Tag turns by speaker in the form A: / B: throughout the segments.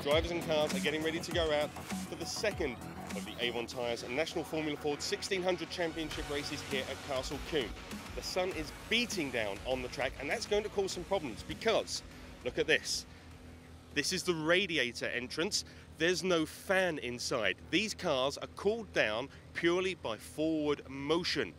A: drivers and cars are getting ready to go out for the second of the Avon Tyres and National Formula Ford 1600 Championship races here at Castle Combe. The sun is beating down on the track, and that's going to cause some problems because, look at this. This is the radiator entrance. There's no fan inside. These cars are cooled down purely by forward motion.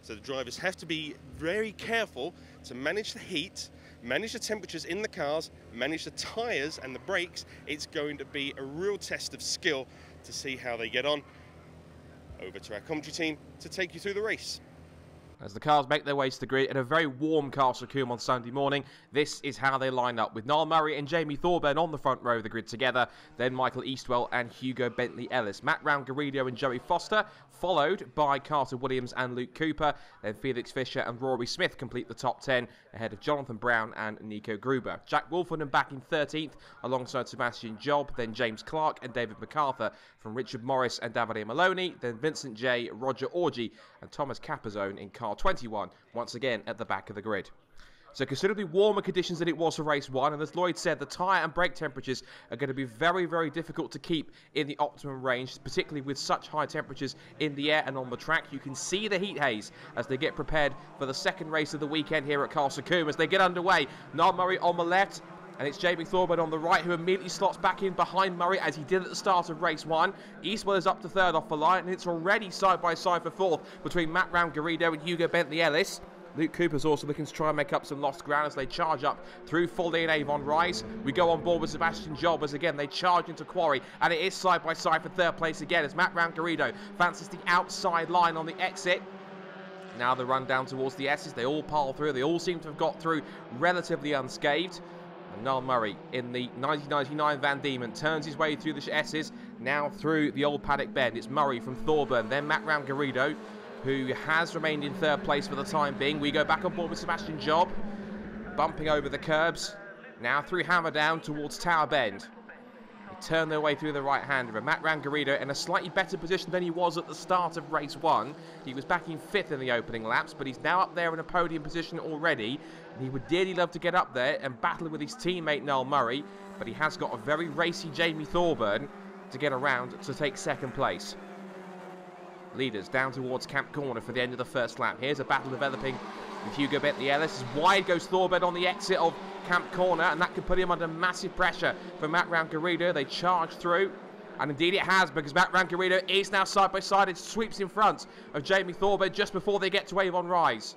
A: So the drivers have to be very careful to manage the heat, manage the temperatures in the cars, manage the tyres and the brakes. It's going to be a real test of skill to see how they get on. Over to our commentary team to take you through the race.
B: As the cars make their way to the grid in a very warm Castle Combe on Sunday morning, this is how they line up, with Niall Murray and Jamie Thorburn on the front row of the grid together, then Michael Eastwell and Hugo Bentley-Ellis. Matt Round-Garrido and Joey Foster, followed by Carter Williams and Luke Cooper, then Felix Fisher and Rory Smith complete the top 10, ahead of Jonathan Brown and Nico Gruber. Jack Wolfenden back in 13th, alongside Sebastian Job, then James Clark and David MacArthur from Richard Morris and Davide Maloney, then Vincent J, Roger Orgy and Thomas Capazone in car 21, once again at the back of the grid. So considerably warmer conditions than it was for race 1, and as Lloyd said, the tyre and brake temperatures are going to be very, very difficult to keep in the optimum range, particularly with such high temperatures in the air and on the track. You can see the heat haze as they get prepared for the second race of the weekend here at Castle Combe. As they get underway, Niall Murray on the left, and it's Jamie Thorburn on the right, who immediately slots back in behind Murray as he did at the start of race 1. Eastwell is up to third off the line, and it's already side by side for fourth between Matt Round-Garrido and Hugo Bentley-Ellis. Luke Cooper's also looking to try and make up some lost ground as they charge up through Foley and Avon Rise. We go on board with Sebastian Job as again they charge into Quarry, and it is side by side for third place again as Matt Round-Garrido fancies the outside line on the exit. Now the run down towards the S's, they all pile through, they all seem to have got through relatively unscathed. And Niall Murray in the 1999 Van Diemen turns his way through the S's, now through the old paddock bend. It's Murray from Thorburn, then Matt Round-Garrido, who has remained in third place for the time being. We go back on board with Sebastian Job, bumping over the curbs, now through Hammerdown towards Tower Bend. They turn their way through the right-hander, and Matt Round-Garrido in a slightly better position than he was at the start of race 1. He was back in 5th in the opening laps, but he's now up there in a podium position already, and he would dearly love to get up there and battle with his teammate Niall Murray, but he has got a very racy Jamie Thorburn to get around to take second place. Leaders down towards Camp Corner for the end of the first lap. Here's a battle developing with Hugo Bentley-Ellis. Wide goes Thorburn on the exit of Camp Corner, and that could put him under massive pressure for Matt Round-Garrido. They charge through, and indeed it has, because Matt Round-Garrido is now side by side and sweeps in front of Jamie Thorburn just before they get to Avon Rise.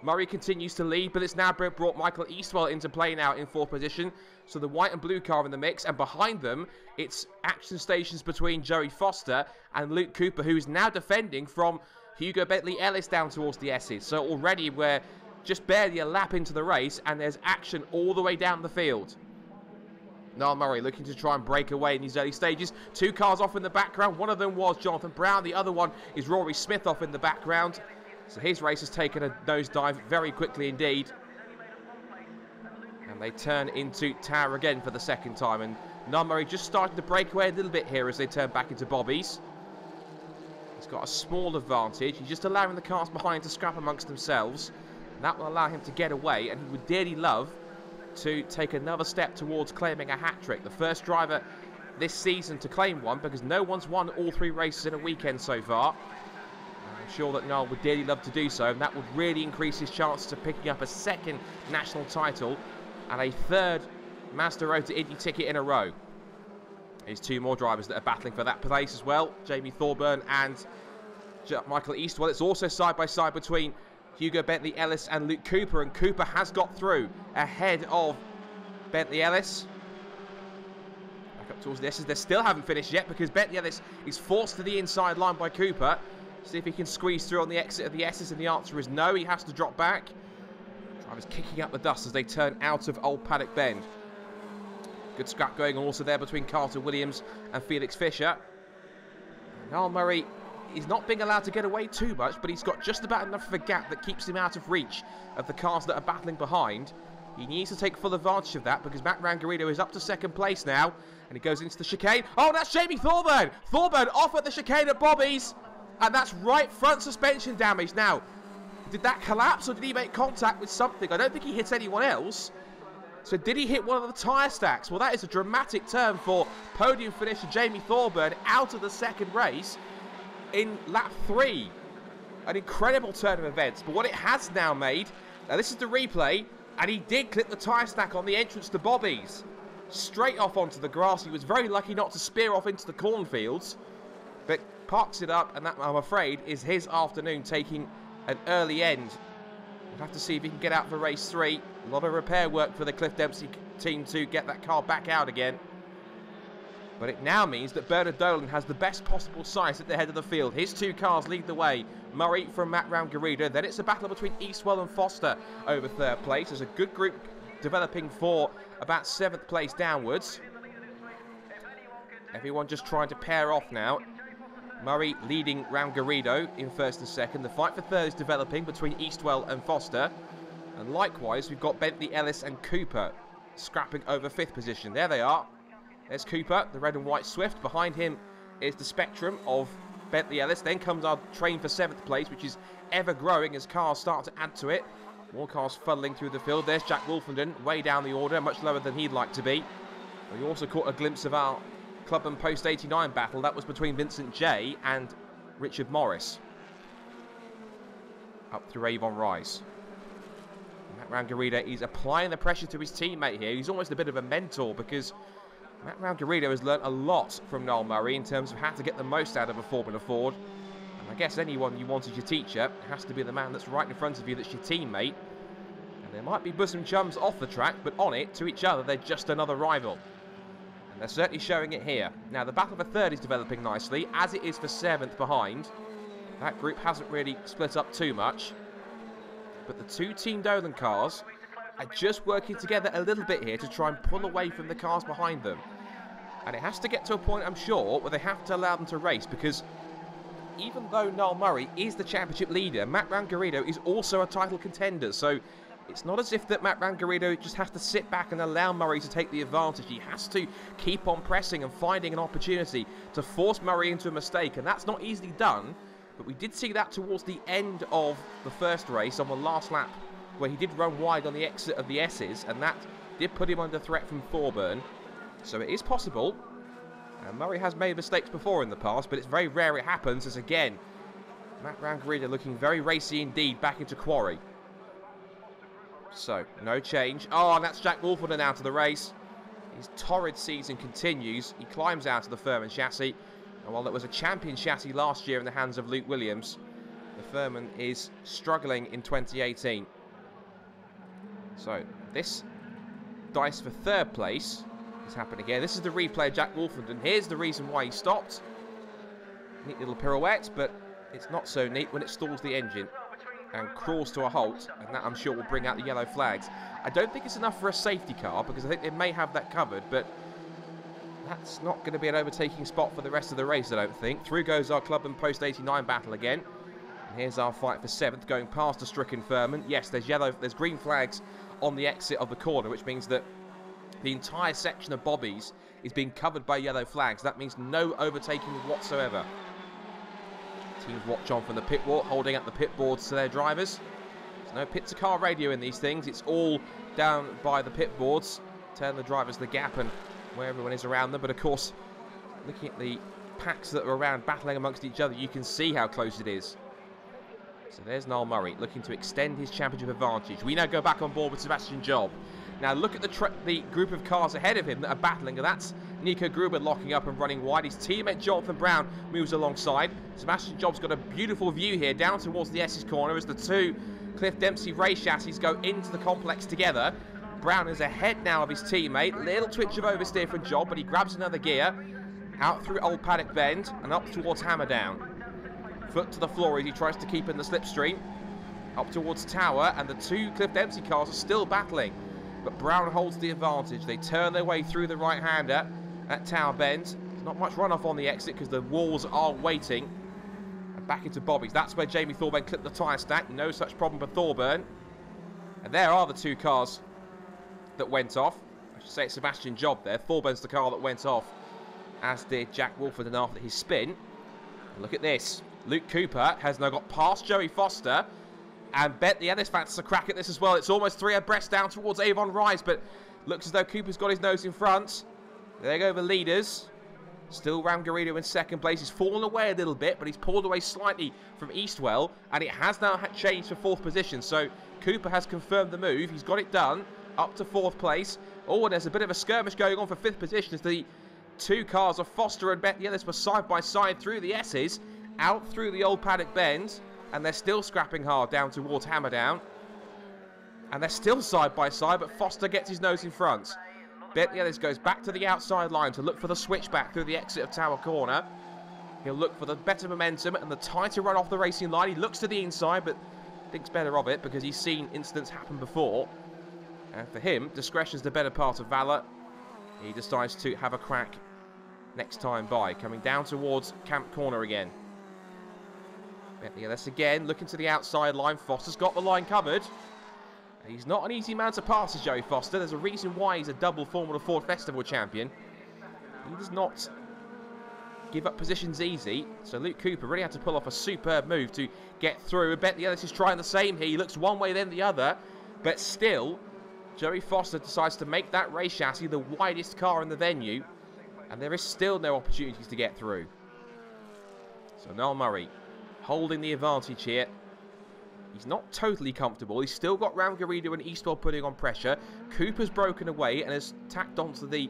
B: Murray continues to lead, but it's now brought Michael Eastwell into play now in 4th position. So the white and blue car in the mix, and behind them, it's action stations between Joey Foster and Luke Cooper, who is now defending from Hugo Bentley-Ellis down towards the S's. So already we're just barely a lap into the race, and there's action all the way down the field. Niall Murray looking to try and break away in these early stages. 2 cars off in the background. One of them was Jonathan Brown. The other one is Rory Smith off in the background. So his race has taken a nosedive very quickly indeed. And they turn into Tower again for the second time. And Niall Murray just starting to break away a little bit here as they turn back into Bobby's. He's got a small advantage. He's just allowing the cars behind to scrap amongst themselves. And that will allow him to get away. And he would dearly love to take another step towards claiming a hat-trick. The first driver this season to claim one, because no one's won all 3 races in a weekend so far. I'm sure that Niall would dearly love to do so, and that would really increase his chances of picking up a second national title and a 3rd Mazda Road to Indy ticket in a row. There's 2 more drivers that are battling for that place as well, Jamie Thorburn and Michael Eastwell. It's also side by side between Hugo Bentley-Ellis and Luke Cooper, and Cooper has got through ahead of Bentley-Ellis. Back up towards the S's. They still haven't finished yet because Bentley-Ellis is forced to the inside line by Cooper. See if he can squeeze through on the exit of the S's, and the answer is no. He has to drop back. Drivers kicking up the dust as they turn out of Old Paddock Bend. Good scrap going on also there between Carter Williams and Felix Fisher. Niall Murray is not being allowed to get away too much, but he's got just about enough of a gap that keeps him out of reach of the cars that are battling behind. He needs to take full advantage of that because Matt Round-Garrido is up to second place now, and he goes into the chicane. Oh, that's Jamie Thorburn! Thorburn off at the chicane at Bobby's, and that's right front suspension damage. Now, did that collapse or did he make contact with something? I don't think he hit anyone else, So did he hit one of the tyre stacks? Well, that is a dramatic turn for podium finisher Jamie Thorburn out of the second race in lap 3. An incredible turn of events. But what it has now made, now this is the replay, and he did clip the tyre stack on the entrance to Bobby's. Straight off onto the grass. He was very lucky not to spear off into the cornfields, but parks it up, and that, I'm afraid, is his afternoon taking an early end. We'll have to see if he can get out for race 3. A lot of repair work for the Cliff Dempsey team to get that car back out again. But it now means that Bernard Dolan has the best possible sight at the head of the field. His 2 cars lead the way. Murray from Matt Round-Garrido. Then it's a battle between Eastwell and Foster over 3rd place. There's a good group developing for about 7th place downwards. Everyone just trying to pair off now. Murray leading Round-Garrido in 1st and 2nd. The fight for 3rd is developing between Eastwell and Foster. And likewise, we've got Bentley, Ellis and Cooper scrapping over 5th position. There they are. There's Cooper, the red and white Swift. Behind him is the spectrum of Bentley Ellis. Then comes our train for 7th place, which is ever growing as cars start to add to it. More cars funneling through the field. There's Jack Wolfenden, way down the order, much lower than he'd like to be. We also caught a glimpse of our Club and Post 89 battle. That was between Vincent J and Richard Morris. Up through Avon Rise. Matt Round-Garrido is applying the pressure to his teammate here. He's almost a bit of a mentor because Matt Round-Garrido has learnt a lot from Noel Murray in terms of how to get the most out of a Formula Ford. And I guess anyone you want as your teacher has to be the man that's right in front of you, that's your teammate. And there might be bosom chums off the track, but on it, to each other, they're just another rival. And they're certainly showing it here. Now, the battle for 3rd is developing nicely, as it is for 7th behind. That group hasn't really split up too much. But the 2 Team Dolan cars are just working together a little bit here to try and pull away from the cars behind them. And it has to get to a point, I'm sure, where they have to allow them to race, because even though Noel Murray is the championship leader, Matt Round-Garrido is also a title contender. So it's not as if that Matt Round-Garrido just has to sit back and allow Murray to take the advantage. He has to keep on pressing and finding an opportunity to force Murray into a mistake, and that's not easily done. But we did see that towards the end of the 1st race on the last lap, where he did run wide on the exit of the S's, and that did put him under threat from Thorburn. So it is possible. And Murray has made mistakes before in the past, but it's very rare it happens, as again, Matt Round-Garrido looking very racy indeed back into Quarry. So, no change. Oh, and that's Jack Wolfenden out of the race. His torrid season continues. He climbs out of the Furman chassis. And while it was a champion chassis last year in the hands of Luke Williams, the Furman is struggling in 2018. So, this dice for 3rd place is happening here. This is the replay of Jack Wolfenden. Here's the reason why he stopped. Neat little pirouette, but it's not so neat when it stalls the engine and crawls to a halt, and that I'm sure will bring out the yellow flags. I don't think it's enough for a safety car, because I think they may have that covered, but that's not going to be an overtaking spot for the rest of the race, I don't think. Through goes our Club and Post 89 battle again. And here's our fight for 7th, going past the stricken Furman. Yes, there's green flags on the exit of the corner, which means that the entire section of Bobby's is being covered by yellow flags. That means no overtaking whatsoever. Teams watch on from the pit wall, holding up the pit boards to their drivers. There's no pit-to-car radio in these things. It's all down by the pit boards, telling the drivers the gap and where everyone is around them. But of course, looking at the packs that are around battling amongst each other, you can see how close it is. So there's Noel Murray looking to extend his championship advantage. We now go back on board with Sebastian Job. Now look at the group of cars ahead of him that are battling, and that's Nico Gruber locking up and running wide. His teammate Jonathan Brown moves alongside. Sebastian Job's got a beautiful view here down towards the S's corner as the 2 Cliff Dempsey race chassis go into the complex together. Brown is ahead now of his teammate. Little twitch of oversteer from Job, but he grabs another gear. Out through Old Paddock Bend and up towards Hammerdown. Foot to the floor as he tries to keep in the slipstream. Up towards Tower, and the 2 Cliff Dempsey cars are still battling. But Brown holds the advantage. They turn their way through the right-hander at Tower Bend. There's not much runoff on the exit because the walls are waiting. And back into Bobby's. That's where Jamie Thorburn clipped the tyre stack. No such problem for Thorburn. And there are the 2 cars that went off. I should say it's Sebastian Job there. Thorburn's the car that went off, as did Jack Wolfenden after his spin. And look at this. Luke Cooper has now got past Joey Foster. And Bentley Ellis fancies a crack at this as well. It's almost 3 abreast down towards Avon Rise, but Looks as though Cooper's got his nose in front. There go the leaders. Still Ramgarino in second place. He's fallen away a little bit, but he's pulled away slightly from Eastwell, and it has now changed for fourth position. So Cooper has confirmed the move. He's got it done, up to fourth place. Oh, and there's a bit of a skirmish going on for fifth position as the two cars of Foster and Bentley Ellis were side by side through the S's, out through the old paddock bend, and they're still scrapping hard down towards Hammerdown. And they're still side by side, but Foster gets his nose in front. Bentley Ellis goes back to the outside line to look for the switchback through the exit of Tower Corner. He'll look for the better momentum and the tighter run off the racing line. He looks to the inside, but thinks better of it because he's seen incidents happen before. And for him, discretion's the better part of valour. He decides to have a crack next time by, coming down towards Camp Corner again. Bentley Ellis again, looking to the outside line. Foster's got the line covered. He's not an easy man to pass, is Joey Foster. There's a reason why he's a double Formula Ford Festival champion. He does not give up positions easy. So Luke Cooper really had to pull off a superb move to get through. And Bentley Ellis is trying the same here. He looks one way, then the other. But still, Joey Foster decides to make that race chassis the widest car in the venue. And there is still no opportunities to get through. So Niall Murray holding the advantage here. He's not totally comfortable. He's still got Ramgarino and Eastwell putting on pressure. Cooper's broken away and has tacked onto the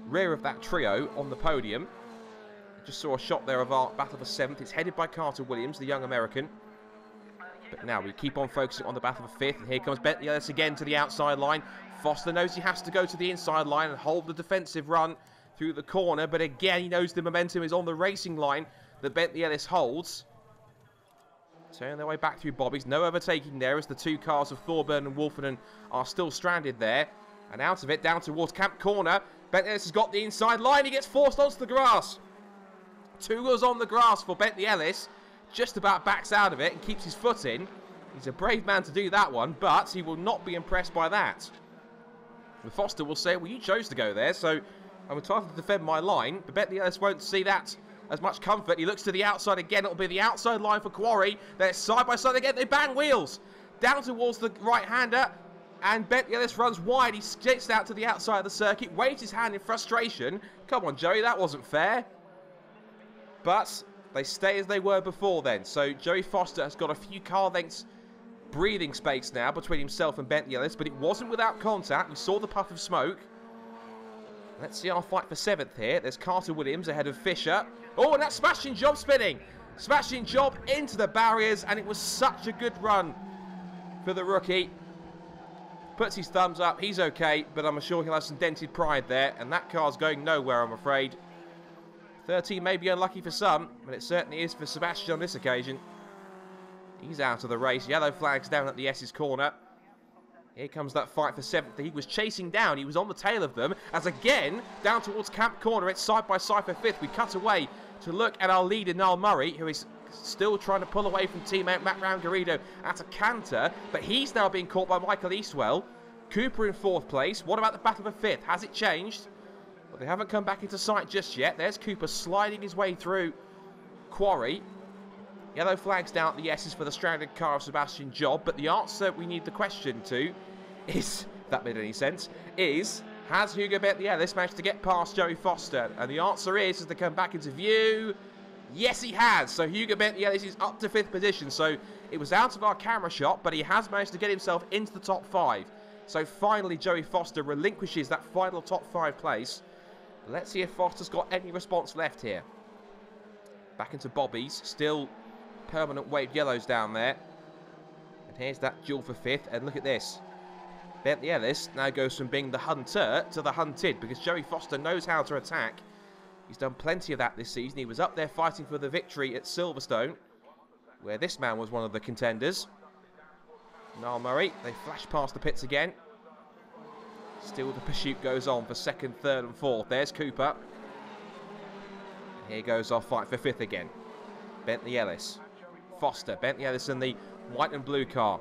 B: rear of that trio on the podium. Just saw a shot there of our battle for 7th. It's headed by Carter Williams, the young American. But now we keep on focusing on the battle for 5th. And here comes Bentley Ellis again to the outside line. Foster knows he has to go to the inside line and hold the defensive run through the corner. But again, he knows the momentum is on the racing line that Bentley Ellis holds. Turn their way back through Bobby's. No overtaking there as the two cars of Thorburn and Wolfenden are still stranded there. And out of it, down towards Camp Corner. Bentley Ellis has got the inside line. He gets forced onto the grass. 2 wheels on the grass for Bentley Ellis. Just about backs out of it and keeps his foot in. He's a brave man to do that one, but he will not be impressed by that. And Foster will say, well, you chose to go there, so I'm entitled to defend my line. But Bentley Ellis won't see that as much comfort. He looks to the outside again. It'll be the outside line for Quarry. They're side by side again. They bang wheels down towards the right-hander. And Bentley Ellis runs wide. He skates out to the outside of the circuit. Waves his hand in frustration. Come on, Joey. That wasn't fair. But they stay as they were before then. So Joey Foster has got a few car lengths breathing space now between himself and Bentley Ellis. But it wasn't without contact. We saw the puff of smoke. Let's see our fight for 7th here. There's Carter Williams ahead of Fisher. Oh, and that smashing job spinning. Smashing job into the barriers, and it was such a good run for the rookie. Puts his thumbs up. He's okay, but I'm sure he'll have some dented pride there, and that car's going nowhere, I'm afraid. 13 may be unlucky for some, but it certainly is for Sebastian on this occasion. He's out of the race. Yellow flags down at the S's corner. Here comes that fight for 7th. He was chasing down. He was on the tail of them. As again, down towards Camp Corner, it's side by side for 5th. We cut away to look at our leader, Niall Murray, who is still trying to pull away from teammate Matt Ramgarino at a canter. But he's now being caught by Michael Eastwell. Cooper in 4th place. What about the battle for 5th? Has it changed? Well, they haven't come back into sight just yet. There's Cooper sliding his way through Quarry. Yellow flags down at the S's for the stranded car of Sebastian Job, but the answer we need the question to is, if that made any sense, is, has Hugo Bentley Ellis managed to get past Joey Foster? And the answer is, as they come back into view, yes he has. So Hugo Bentley Ellis is up to 5th position, so it was out of our camera shot, but he has managed to get himself into the top 5. So finally Joey Foster relinquishes that final top 5 place. Let's see if Foster's got any response left here. Back into Bobby's, still permanent waved yellows down there. And here's that duel for 5th, and look at this. Bentley Ellis now goes from being the hunter to the hunted, because Joey Foster knows how to attack. He's done plenty of that this season. He was up there fighting for the victory at Silverstone, where this man was one of the contenders. Niall Murray, they flash past the pits again. Still the pursuit goes on for 2nd, 3rd and 4th. There's Cooper. Here goes our fight for 5th again. Bentley Ellis. Foster. Bentley Ellis in the white and blue car.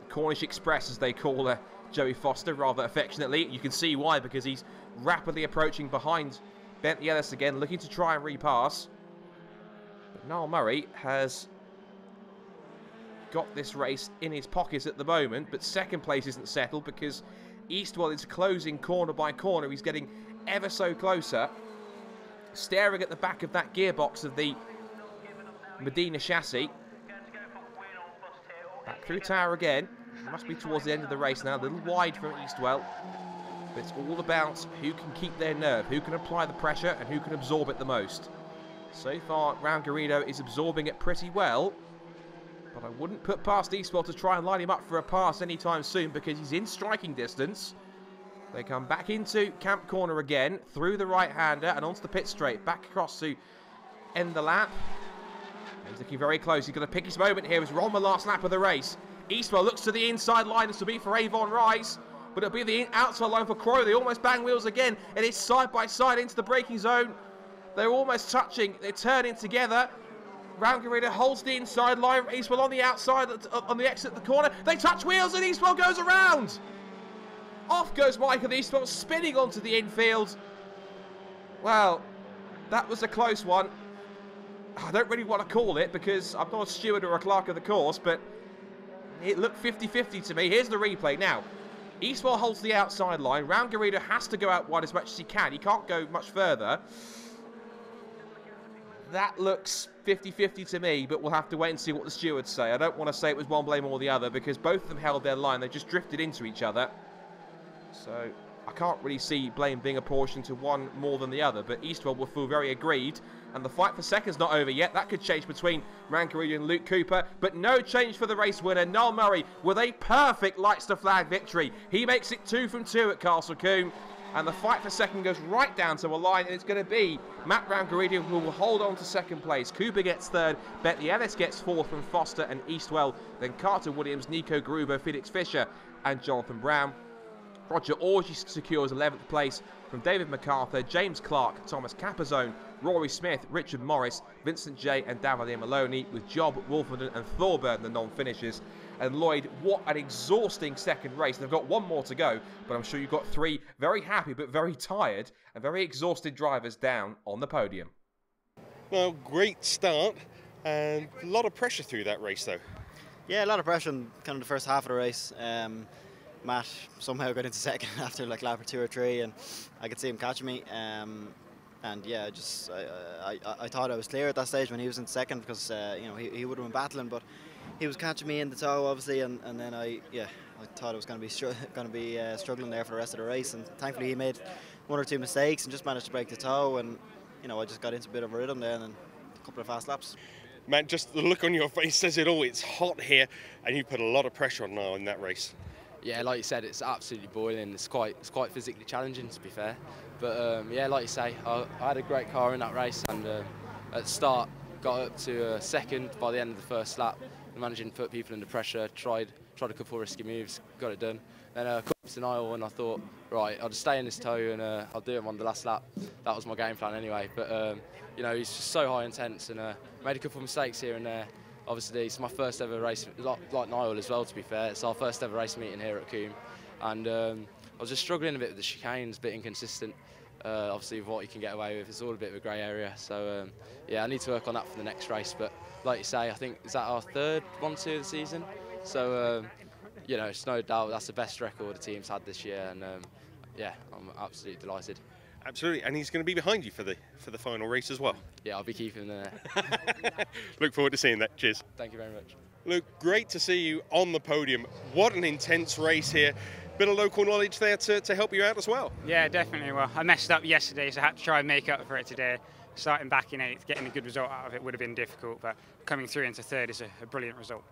B: The Cornish Express, as they call Joey Foster rather affectionately. You can see why, because he's rapidly approaching behind Bentley Ellis again, looking to try and repass. But Niall Murray has got this race in his pockets at the moment, but 2nd place isn't settled because Eastwell is closing corner by corner. He's getting ever so closer. Staring at the back of that gearbox of the Medina chassis. Back through Tower again. It must be towards the end of the race now. A little wide from Eastwell. But it's all about who can keep their nerve, who can apply the pressure, and who can absorb it the most. So far, Rangarino is absorbing it pretty well. But I wouldn't put past Eastwell to try and line him up for a pass anytime soon because he's in striking distance. They come back into Camp Corner again, through the right-hander and onto the pit straight. Back across to end the lap. He's looking very close. He's going to pick his moment here as we're on the last lap of the race. Eastwell looks to the inside line. This will be for Avon Rise. But it'll be the outside line for Croy. They almost bang wheels again. It is side by side into the braking zone. They're almost touching. They're turning together. Rangarino holds the inside line. Eastwell on the outside, on the exit of the corner. They touch wheels and Eastwell goes around. Off goes Michael Eastwell, spinning onto the infield. Well, that was a close one. I don't really want to call it because I'm not a steward or a clerk of the course, but it looked 50-50 to me. Here's the replay now. Eastwell holds the outside line. Rangarino has to go out wide as much as he can. He can't go much further. That looks 50-50 to me, but we'll have to wait and see what the stewards say. I don't want to say it was one blame or the other because both of them held their line. They just drifted into each other. So I can't really see blame being apportioned to one more than the other, but Eastwell will feel very aggrieved. And the fight for second's not over yet. That could change between Rangarino and Luke Cooper, but no change for the race winner, Noel Murray, with a perfect lights to flag victory. He makes it 2 from 2 at Castle Combe, and the fight for second goes right down to a line, and it's going to be Matt Rangarino who will hold on to second place. Cooper gets third, Bentley Ellis gets fourth from Foster and Eastwell, then Carter Williams, Nico Gruber, Felix Fisher, and Jonathan Brown. Roger Orgy secures 11th place from David MacArthur, James Clark, Thomas Capazone, Rory Smith, Richard Morris, Vincent J and Davide Maloney, with Job, Wolferton and Thorburn the non-finishers. And Lloyd, what an exhausting second race. They've got one more to go, but I'm sure you've got 3 very happy but very tired and very exhausted drivers down on the podium.
A: Well, great start and a lot of pressure through that race though.
C: Yeah, a lot of pressure in kind of the first half of the race. Matt somehow got into second after like lap or 2 or 3, and I could see him catching me. And yeah, I thought I was clear at that stage when he was in second because you know he would have been battling, but he was catching me in the toe obviously, and then I thought I was going to be struggling there for the rest of the race, and thankfully he made 1 or 2 mistakes and just managed to break the toe, and you know I just got into a bit of a rhythm there and then a couple of fast laps.
A: Matt, just the look on your face says it all. It's hot here, and you put a lot of pressure on Niall in that race.
D: Yeah, like you said, it's absolutely boiling. It's quite physically challenging, to be fair. But yeah, like you say, I had a great car in that race, and at the start got up to second by the end of the first lap, managing to put people under pressure. Tried a couple of risky moves, got it done. Then I got to Niall, and I thought, right, I'll just stay in this toe and I'll do him on the last lap. That was my game plan anyway. But you know, he's just so high intense, and made a couple of mistakes here and there. Obviously, it's my first ever race, like Niall as well, to be fair. It's our first ever race meeting here at Combe. And I was just struggling a bit with the chicanes, a bit inconsistent. Obviously, with what you can get away with, it's all a bit of a grey area. So, yeah, I need to work on that for the next race. But like you say, I think, is that our third 1-2 of the season? So, you know, it's no doubt that's the best record the team's had this year. And, yeah, I'm absolutely delighted.
A: Absolutely, and he's going to be behind you for the final race as well.
D: Yeah, I'll be keeping him there.
A: Look forward to seeing that. Cheers.
D: Thank you very much.
A: Luke, great to see you on the podium. What an intense race here. Bit of local knowledge there to help you out as well.
E: Yeah, definitely. Well, I messed up yesterday, so I had to try and make up for it today. Starting back in 8th, getting a good result out of it would have been difficult, but coming through into 3rd is a brilliant result.